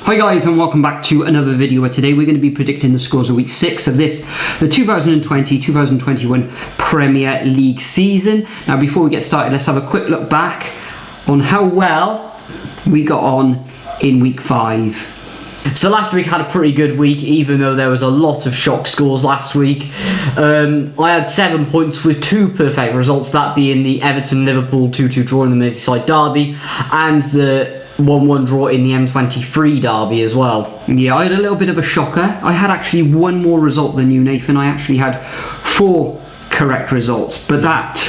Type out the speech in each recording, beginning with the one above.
Hi guys, and welcome back to another video where today we're going to be predicting the scores of week 6 of the 2020-2021 Premier League season. Now before we get started, let's have a quick look back on how well we got on in week 5. So last week had a pretty good week, even though there was a lot of shock scores last week. I had 7 points with 2 perfect results, that being the Everton-Liverpool 2-2 draw in the Merseyside derby and the 1-1 draw in the M23 derby as well. Yeah, I had a little bit of a shocker. I had actually one more result than you, Nathan. I actually had 4 correct results, but that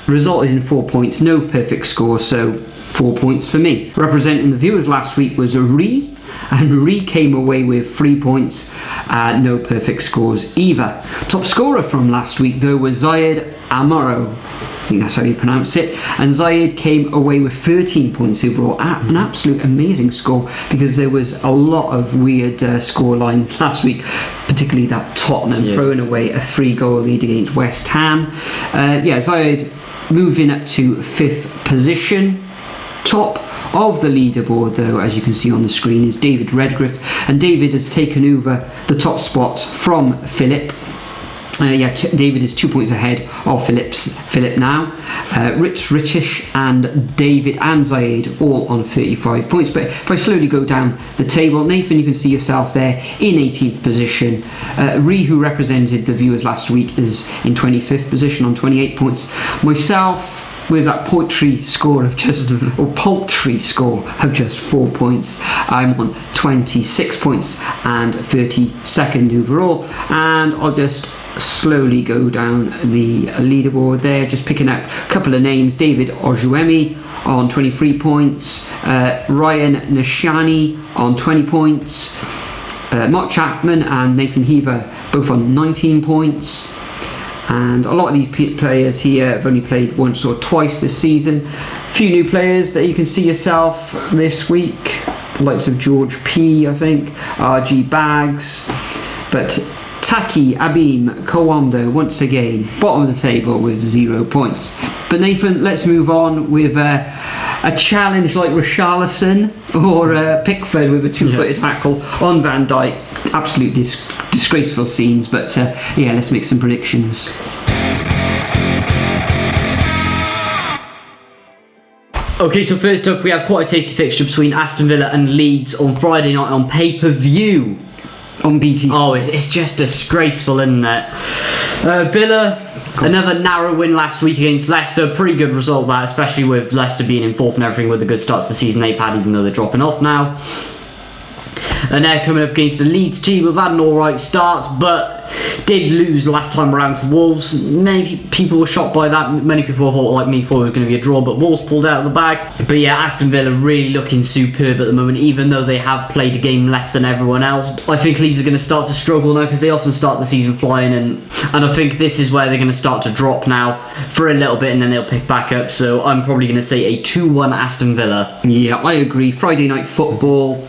resulted in 4 points, no perfect score, so 4 points for me. Representing the viewers last week was Ree, and Ree came away with 3 points, no perfect scores either. Top scorer from last week though was Zayed Amaro, I think that's how you pronounce it, and Zayed came away with 13 points overall. An absolute amazing score, because there was a lot of weird score lines last week, particularly that Tottenham throwing away a 3-goal lead against West Ham. Zayed moving up to 5th position. Top of the leaderboard though, as you can see on the screen, is David Redgriff, and David has taken over the top spot from Philip. David is 2 points ahead of Philip now. Richish and David and Zayed all on 35 points. But if I slowly go down the table, Nathan, you can see yourself there in 18th position. Ree, who represented the viewers last week, is in 25th position on 28 points. Myself, with that paltry score of just 4 points, I'm on 26 points and 32nd overall. And I'll just slowly go down the leaderboard there, just picking out a couple of names. David Ojuemi on 23 points, Ryan Nishani on 20 points, Mark Chapman and Nathan Heaver both on 19 points. And a lot of these players here have only played once or twice this season. A few new players that you can see yourself this week, the likes of George P, I think, RG Bags, but Taki Abim Kawando once again bottom of the table with 0 points. But Nathan, let's move on with a challenge like Richarlison or Pickford with a 2-footed tackle on Van Dijk. Absolute disgraceful scenes, but let's make some predictions. Okay, so first up we have quite a tasty fixture between Aston Villa and Leeds on Friday night on pay-per-view. On BT. Oh, it's just disgraceful, isn't it? Villa, another narrow win last week against Leicester. Pretty good result that, especially with Leicester being in 4th and everything, with the good starts to the season they've had, even though they're dropping off now. And they're coming up against the Leeds team who've had an alright start, but did lose last time around to Wolves. Many people were shocked by that. Many people thought, like me, thought it was going to be a draw, but Wolves pulled out of the bag. But yeah, Aston Villa really looking superb at the moment, even though they have played a game less than everyone else. I think Leeds are going to start to struggle now, because they often start the season flying, and I think this is where they're going to start to drop now for a little bit, and then they'll pick back up. So I'm probably going to say a 2-1 Aston Villa. Yeah, I agree. Friday night football,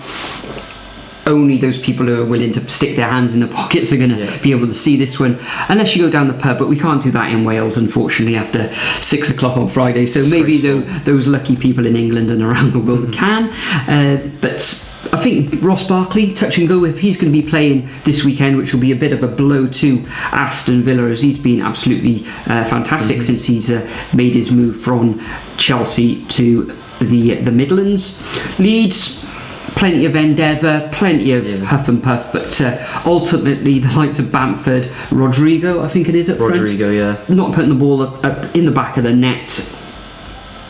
only those people who are willing to stick their hands in the pockets are going to be able to see this one, unless you go down the pub, but we can't do that in Wales, unfortunately, after 6 o'clock on Friday. So maybe those lucky people in England and around the world can. But I think Ross Barkley, touch and go, if he's going to be playing this weekend, which will be a bit of a blow to Aston Villa, as he's been absolutely fantastic since he's made his move from Chelsea to the Midlands. Leeds, plenty of endeavour, plenty of huff and puff, but ultimately the likes of Bamford, Rodrigo, I think it is up front, not putting the ball up in the back of the net.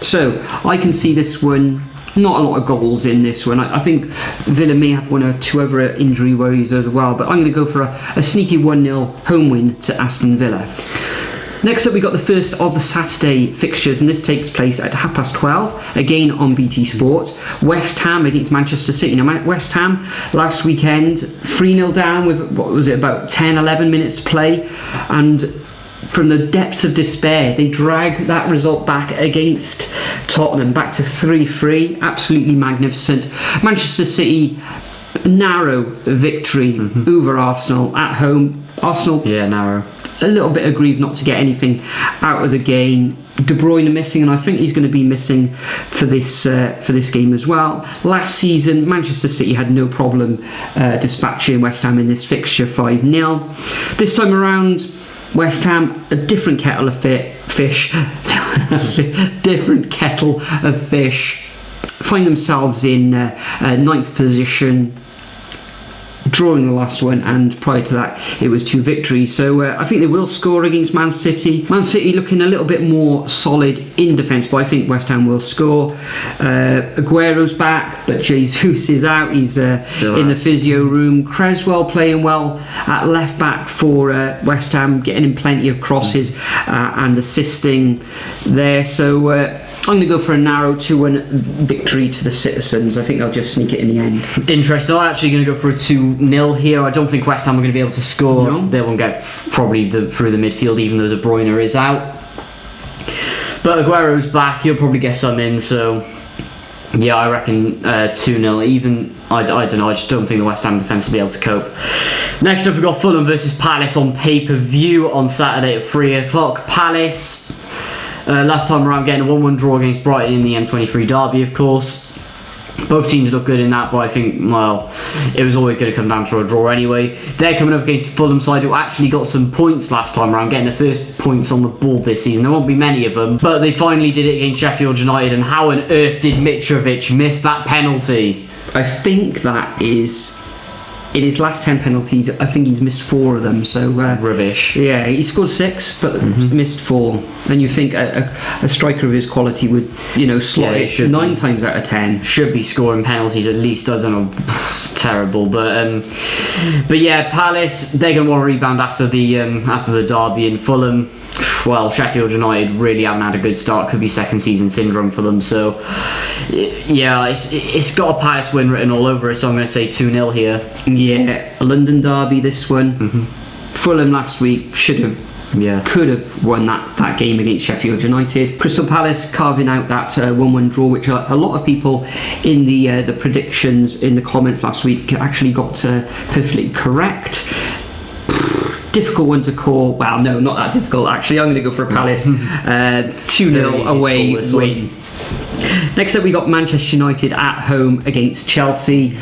So I can see this one, not a lot of goals in this one. I think Villa may have 1 or 2 other injury worries as well, but I'm going to go for a sneaky 1-0 home win to Aston Villa. Next up, we got the first of the Saturday fixtures, and this takes place at 12:30, again on BT Sport. West Ham against Manchester City. Now, West Ham last weekend 3-0 down with, what was it, about 10-11 minutes to play, and from the depths of despair, they drag that result back against Tottenham, back to 3-3. Absolutely magnificent. Manchester City, narrow victory over Arsenal at home. Arsenal, narrow. a little bit aggrieved not to get anything out of the game. De Bruyne missing, and I think he's going to be missing for this game as well. Last season, Manchester City had no problem dispatching West Ham in this fixture 5-0. This time around, West Ham, a different kettle of fish. Different kettle of fish. Find themselves in 9th position, drawing the last one, and prior to that it was 2 victories. So I think they will score against Man City. Man City looking a little bit more solid in defence, but I think West Ham will score. Aguero's back, but Jesus is out. He's in the physio room. Creswell playing well at left back for West Ham, getting in plenty of crosses and assisting there. So I'm going to go for a narrow 2-1 victory to the Citizens. I think they'll just sneak it in the end. Interesting. I'm actually going to go for a 2-0 here. I don't think West Ham are going to be able to score. No. They won't get probably through the midfield, even though De Bruyne is out. But Aguero's back. He'll probably get some in. So yeah, I reckon 2-0. Even I don't know. I just don't think the West Ham defence will be able to cope. Next up, we've got Fulham versus Palace on pay-per-view on Saturday at 3 o'clock. Palace. Last time around, getting a 1-1 draw against Brighton in the M23 derby, of course. Both teams look good in that, but I think, well, it was always going to come down to a draw anyway. They're coming up against the Fulham side, who actually got some points last time around, getting the first points on the board this season. There won't be many of them, but they finally did it against Sheffield United, and how on earth did Mitrovic miss that penalty? I think that is... In his last 10 penalties, I think he's missed 4 of them. So rubbish. Yeah, he scored 6, but missed 4. And you think a striker of his quality would, slot it 9 times out of 10. Should be scoring penalties at least. I don't know. It's terrible, but yeah, Palace, they're going to want to rebound after the derby in Fulham. Well, Sheffield United really haven't had a good start. Could be second season syndrome for them. So yeah, it's got a Palace win written all over it. So I'm going to say 2-0 here. Yeah, a London derby, this one. Fulham last week could have won that game against Sheffield United. Crystal Palace carving out that 1-1 draw, which a lot of people in the predictions in the comments last week actually got perfectly correct. Difficult one to call. Well, no, not that difficult actually. I'm going to go for a Palace 2-0 away win. Next up, we got Manchester United at home against Chelsea.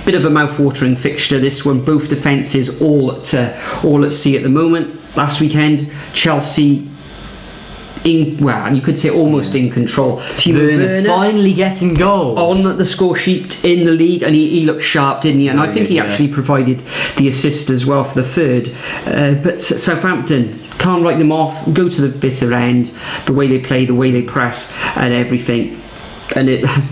Bit of a mouth-watering fixture, this one. Both defences all at sea at the moment. Last weekend, Chelsea you could say almost in control. Werner finally getting goals on the score sheet in the league, and he looked sharp, didn't he? And I think he actually provided the assist as well for the third. But Southampton can't write them off. Go to the bitter end. The way they play, the way they press, and everything. And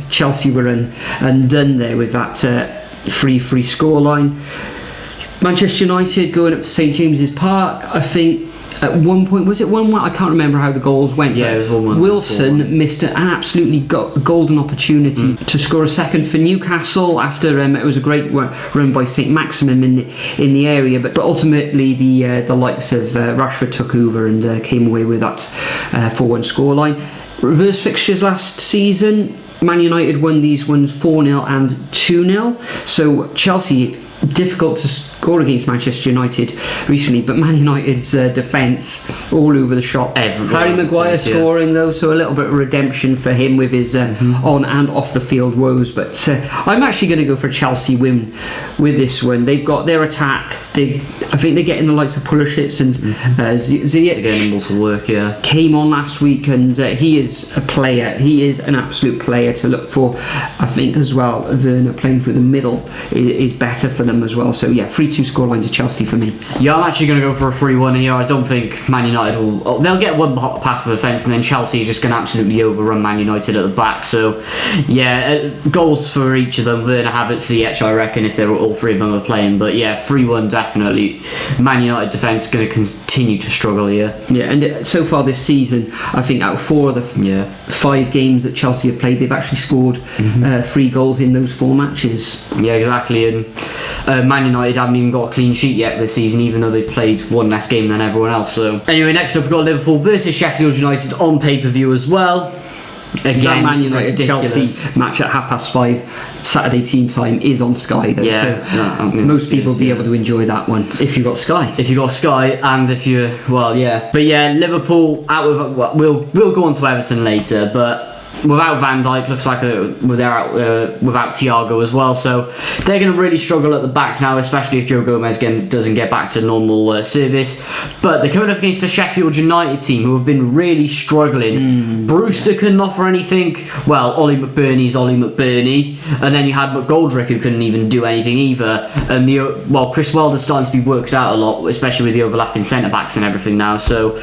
Chelsea were undone there with that 3-3 scoreline. Manchester United going up to St James's Park. I think at one point, was it 1-1? I can't remember how the goals went. Yeah, it was 1-1. Wilson missed an absolutely golden opportunity to score a second for Newcastle after it was a great run by St Maximum in the area, but ultimately the likes of Rashford took over and came away with that 4-1 scoreline. Reverse fixtures last season, Man United won these ones 4-0 and 2-0. So Chelsea, difficult to score against Manchester United recently, but Man United's defence all over the shop. Harry Maguire scoring though, so a little bit of redemption for him with his on and off the field woes. But I'm actually going to go for a Chelsea win with this one. They've got their attack. I think they're getting the likes of Pulisic and Ziyech. They're getting them all to work. Yeah, came on last week, and he is a player. He is an absolute player to look for. I think as well, Werner playing through the middle is better for them as well. So yeah, 3-2 scoreline to Chelsea for me. Yeah, I'm actually going to go for a 3-1 here. I don't think Man United will... They'll get one past the defence, and then Chelsea are just going to absolutely overrun Man United at the back. So yeah, goals for each of them. Werner, Havertz, Ziyech, I reckon, if they're all 3 of them are playing. But yeah, 3-1 definitely. Man United defence going to continue to struggle here. Yeah, and so far this season, I think out of 4 of the 5 games that Chelsea have played, they've actually scored 3 goals in those 4 matches. Yeah, exactly. And Man United haven't even got a clean sheet yet this season, even though they've played 1 less game than everyone else. So anyway, next up we've got Liverpool versus Sheffield United on pay-per-view as well. Again, that Man United ridiculous. Chelsea match at 5:30 Saturday team time is on Sky though. Yeah, so most people will be able to enjoy that one if you've got Sky. If you got Sky, and if you, well, yeah. But yeah, Liverpool out with. Well, we'll go on to Everton later, but without Van Dijk, looks like without Thiago as well. So they're going to really struggle at the back now, especially if Joe Gomez doesn't get back to normal service. But they're coming up against the Sheffield United team, who have been really struggling. Brewster couldn't offer anything. Well, Ollie McBurney's Ollie McBurney, and then you had McGoldrick, who couldn't even do anything either. And Chris Wilder's starting to be worked out a lot, especially with the overlapping centre backs and everything now. So,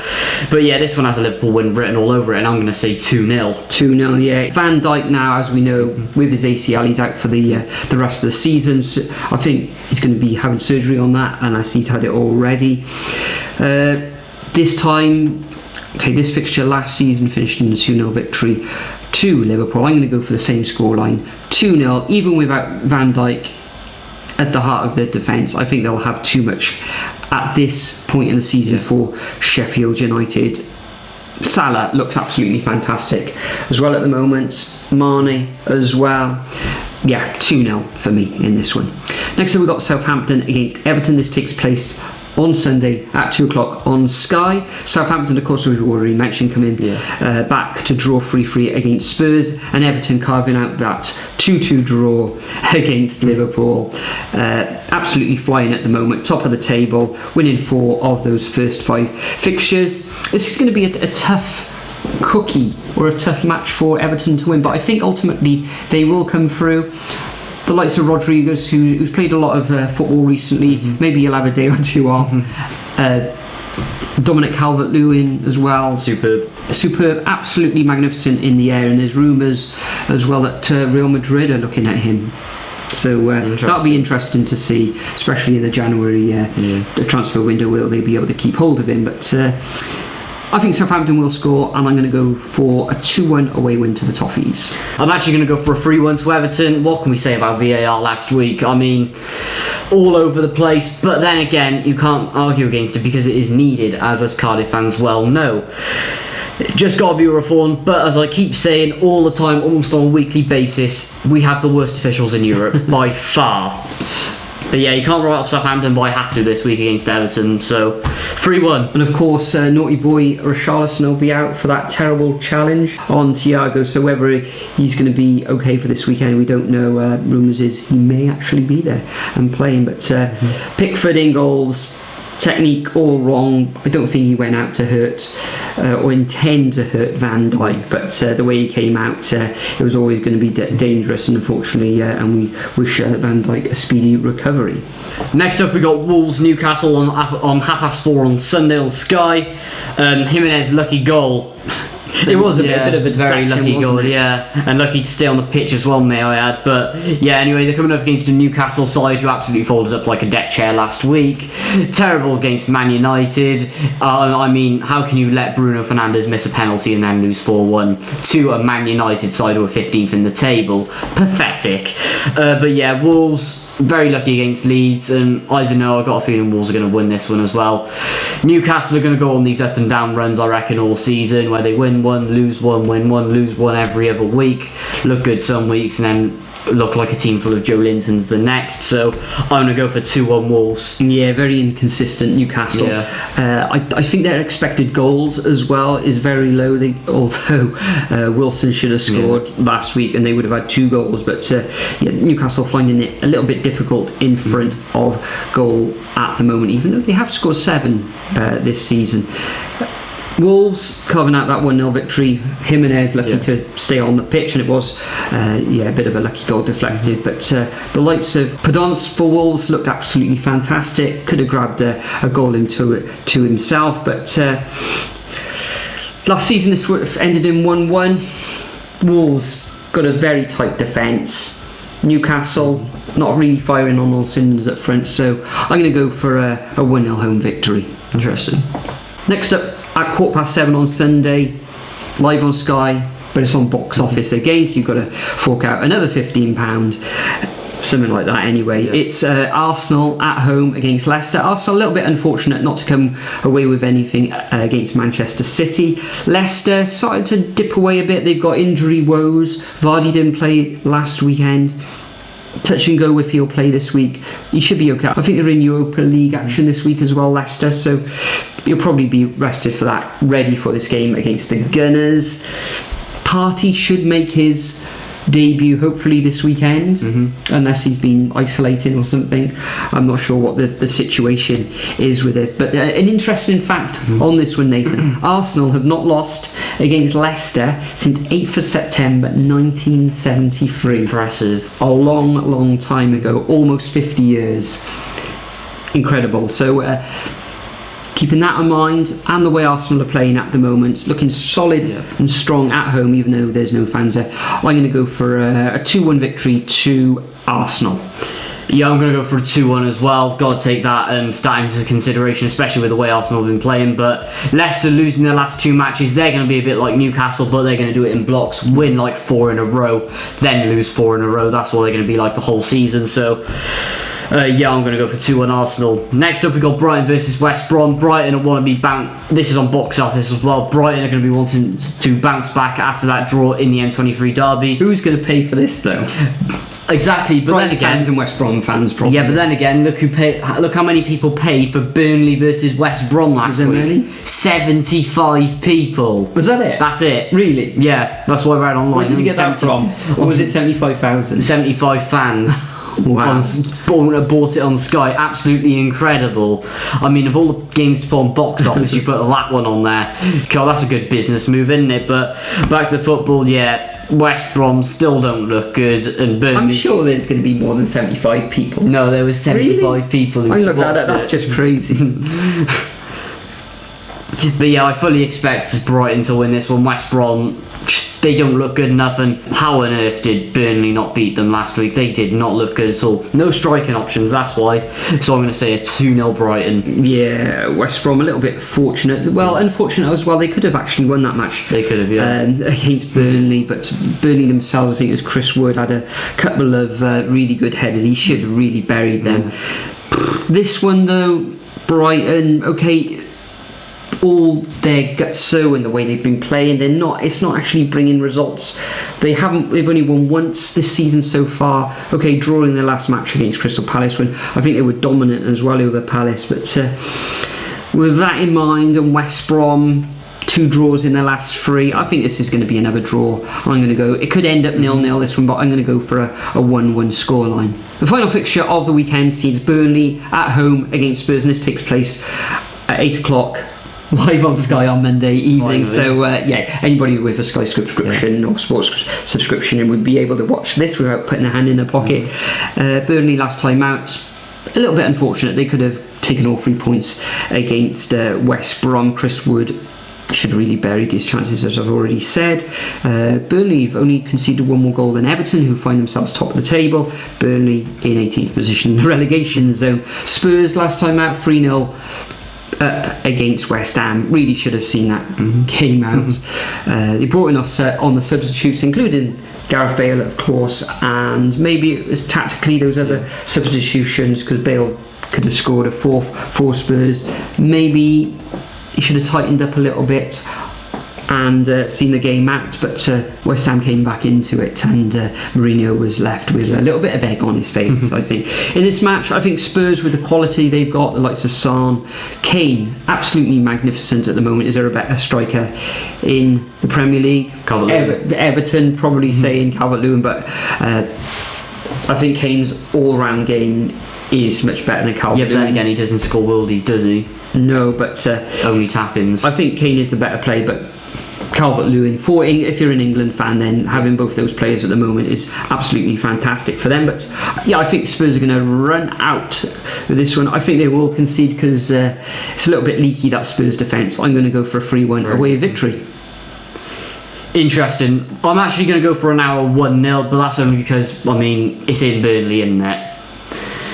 but yeah, this one has a Liverpool win written all over it, and I'm going to say 2-0. 2-0. Yeah, Van Dijk now, as we know, with his ACL, he's out for the rest of the season. So I think he's going to be having surgery on that, unless he's had it already. This fixture last season finished in a 2-0 victory to Liverpool. I'm going to go for the same scoreline, 2-0, even without Van Dijk at the heart of their defence. I think they'll have too much at this point in the season for Sheffield United. Salah looks absolutely fantastic as well at the moment. Mane as well. Yeah, 2-0 for me in this one. Next up, we've got Southampton against Everton. This takes place on Sunday at 2 o'clock on Sky. Southampton, of course, we've already mentioned, coming back to draw 3-3 against Spurs, and Everton carving out that 2-2 draw against Liverpool. Absolutely flying at the moment, top of the table, winning 4 of those first 5 fixtures. This is going to be a tough cookie, or a tough match for Everton to win, but I think ultimately they will come through. The likes of Rodriguez, who's played a lot of football recently, maybe he'll have a day or two off. Dominic Calvert-Lewin as well. Superb, absolutely magnificent in the air, and there's rumours as well that Real Madrid are looking at him. So that'll be interesting to see, especially in the January the transfer window. Will they be able to keep hold of him? But I think Southampton will score, and I'm going to go for a 2-1 away win to the Toffees. I'm actually going to go for a 3-1 to Everton. What can we say about VAR last week? I mean, all over the place, but then again, you can't argue against it because it is needed, as us Cardiff fans well know. Just got to be reformed, but as I keep saying all the time, almost on a weekly basis, we have the worst officials in Europe by far. But yeah, you can't write off Southampton, but I have to this week against Everton, so 3-1. And of course, naughty boy Richarlison will be out for that terrible challenge on Thiago, so whether he's going to be okay for this weekend, we don't know. Rumours is he may actually be there and playing, but Pickford in goals. Technique all wrong. I don't think he went out to hurt or intend to hurt Van Dijk, but the way he came out, it was always going to be dangerous, and unfortunately, and we wish Van Dijk a speedy recovery. Next up, we got Wolves Newcastle on 4:30 on Sunday on Sky. Jimenez lucky goal. It was a bit of a very lucky goal, and lucky to stay on the pitch as well, may I add. But yeah, anyway, they're coming up against a Newcastle side who absolutely folded up like a deck chair last week. Terrible against Man United. I mean, how can you let Bruno Fernandes miss a penalty and then lose 4-1 to a Man United side who are 15th in the table? Pathetic. But yeah, Wolves very lucky against Leeds, and I don't know, I've got a feeling Wolves are going to win this one as well. Newcastle are going to go on these up and down runs, I reckon, all season, where they win one, lose one, win one, lose one every other week, look good some weeks, and then look like a team full of Joe Lintons the next. So I'm going to go for 2-1 Wolves. Yeah, very inconsistent Newcastle. I think their expected goals as well is very low, although Wilson should have scored last week and they would have had 2 goals, but Newcastle finding it a little bit difficult in front of goal at the moment, even though they have scored 7 this season. Wolves carving out that 1-0 victory. Jimenez lucky to stay on the pitch, and it was a bit of a lucky goal deflected, but the likes of Podence for Wolves looked absolutely fantastic. Could have grabbed a goal into it to himself, but last season this would have ended in 1-1. Wolves got a very tight defence. Newcastle not really firing on all cylinders up front, so I'm going to go for a 1-0 home victory. Interesting. Next up, at 7:15 on Sunday, live on Sky, but it's on box office again, so you've got to fork out another £15 something like that anyway. It's Arsenal at home against Leicester. Arsenal a little bit unfortunate not to come away with anything against Manchester City. Leicester started to dip away a bit. They've got injury woes. Vardy didn't play last weekend. Touch and go if he'll play this week. He should be okay. I think they're in Europa League action this week as well, Leicester, so he'll probably be rested for that, ready for this game against the Gunners. Partey should make his debut hopefully this weekend, unless he's been isolating or something. I'm not sure what the situation is with it, but an interesting fact on this one, Nathan. Arsenal have not lost against Leicester since 8th of September 1973. Impressive. A long time ago, almost 50 years. Incredible. So keeping that in mind, and the way Arsenal are playing at the moment, looking solid and strong at home, even though there's no fans there, I'm going to go for a 2-1 victory to Arsenal. Yeah, I'm going to go for a 2-1 as well. Got to take that stat into consideration, especially with the way Arsenal have been playing. But Leicester losing their last 2 matches, they're going to be a bit like Newcastle, but they're going to do it in blocks, win like 4 in a row, then lose 4 in a row. That's what they're going to be like the whole season. So yeah, I'm going to go for 2-1 Arsenal. Next up, we got Brighton versus West Brom. Brighton want to be this is on box office as well. Brighton are going to be wanting to bounce back after that draw in the M23 derby. Who's going to pay for this though? Exactly, but Brighton then again, fans and West Brom fans probably. Yeah, but then again, look how many people paid for Burnley versus West Brom last week. Many? 75 people. Was that it? That's it. Really? Yeah, that's why we're out online. Where did you get that from? Or was it 75,000? 75 fans. Wow. Bought it on Sky. Absolutely incredible. I mean, of all the games to put on box office, you put that one on there. God, that's a good business move, isn't it? But back to the football, West Brom still don't look good, and Burnley. I'm sure there's going to be more than 75 people. No, there was 75 people who looked at watched that's just crazy. But yeah, I fully expect Brighton to win this one. West Brom, they don't look good enough, and how on earth did Burnley not beat them last week? They did not look good at all. No striking options, that's why. So I'm going to say a 2-0 Brighton. Yeah, West Brom a little bit fortunate. Well, unfortunate as well. They could have actually won that match. They could have, yeah. Against Burnley, but Burnley themselves, I think it was Chris Wood, had a couple of really good headers. He should have really buried them. This one though, Brighton, okay, all their guts so in the way they've been playing, it's not actually bringing results. They've only won once this season so far. Okay, drawing their last match against Crystal Palace, when I think they were dominant as well over Palace. But with that in mind, and West Brom 2 draws in their last 3, I think this is going to be another draw. I'm going to go, it could end up 0-0 this one, but I'm going to go for a 1-1 scoreline. The final fixture of the weekend sees Burnley at home against Spurs, and this takes place at 8 o'clock live on Sky on Monday evening. So anybody with a Sky subscription or sports subscription would be able to watch this without putting a hand in their pocket. Burnley last time out, a little bit unfortunate. They could have taken all 3 points against West Brom. Chris Wood should really buried his chances, as I've already said. Burnley have only conceded 1 more goal than Everton, who find themselves top of the table. Burnley in 18th position in the relegation zone. Spurs last time out 3-0 against West Ham. Really should have seen that game out. They brought in us on the substitutes, including Gareth Bale, of course, and maybe it was tactically those other substitutions, because Bale could have scored a 4th for Spurs. Maybe he should have tightened up a little bit and seen the game out, but West Ham came back into it, and Mourinho was left with a little bit of egg on his face. I think in this match, I think Spurs, with the quality they've got, the likes of Son, Kane, absolutely magnificent at the moment. Is there a better striker in the Premier League? Everton probably saying Calvert-Lewin, but I think Kane's all-round game is much better than Calvert-Lewin. Yeah, but then again, he doesn't score worldies, does he? No, but only tap-ins. I think Kane is the better player, but Calvert-Lewin, if you're an England fan, then having both those players at the moment is absolutely fantastic for them. But yeah, I think Spurs are going to run out with this one. I think they will concede, because it's a little bit leaky, that Spurs defence. I'm going to go for a 3-1 away victory. Interesting. I'm actually going to go for an hour 1-0, but that's only because, I mean, it's in Burnley, isn't it?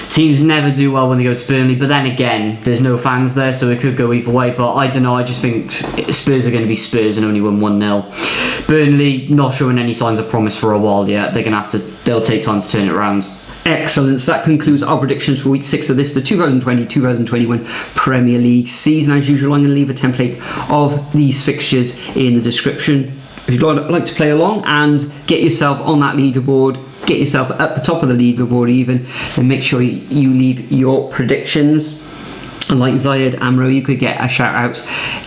Teams never do well when they go to Burnley, but then again, there's no fans there, so it could go either way. But I don't know, I just think Spurs are going to be Spurs and only win 1-0. Burnley not showing any signs of promise for a while yet. They'll take time to turn it around. Excellent. So that concludes our predictions for week 6 of this, the 2020-2021 Premier League season. As usual, I'm going to leave a template of these fixtures in the description. If you'd like to play along and get yourself on that leaderboard, get yourself at the top of the leaderboard even, then make sure you leave your predictions. And like Zayed Amro, you could get a shout out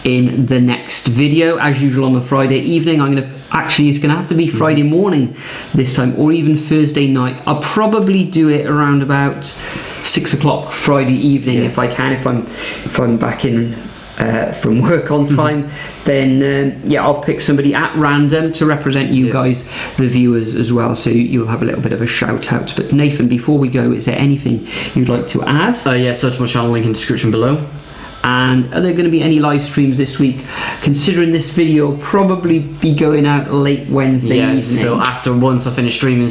in the next video. As usual on the Friday evening, it's going to have to be Friday morning this time, or even Thursday night. I'll probably do it around about 6 o'clock Friday evening if I can, if I'm back in from work on time. Then I'll pick somebody at random to represent you guys, the viewers, as well, so you'll have a little bit of a shout out. But Nathan, before we go, is there anything you'd like to add? Search my channel, link in the description below. And are there going to be any live streams this week? Considering this video will probably be going out late Wednesday evening. So once I finish streaming.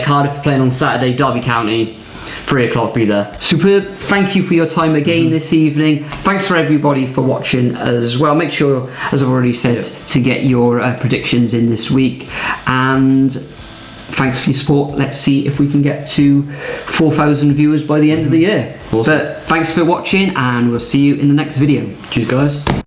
Cardiff playing on Saturday, Derby County, 3 o'clock, be there. Superb. Thank you for your time again this evening. Thanks for everybody for watching as well. Make sure, as I've already said, to get your predictions in this week. And thanks for your support. Let's see if we can get to 4,000 viewers by the end of the year. Awesome. But thanks for watching, and we'll see you in the next video. Cheers, guys.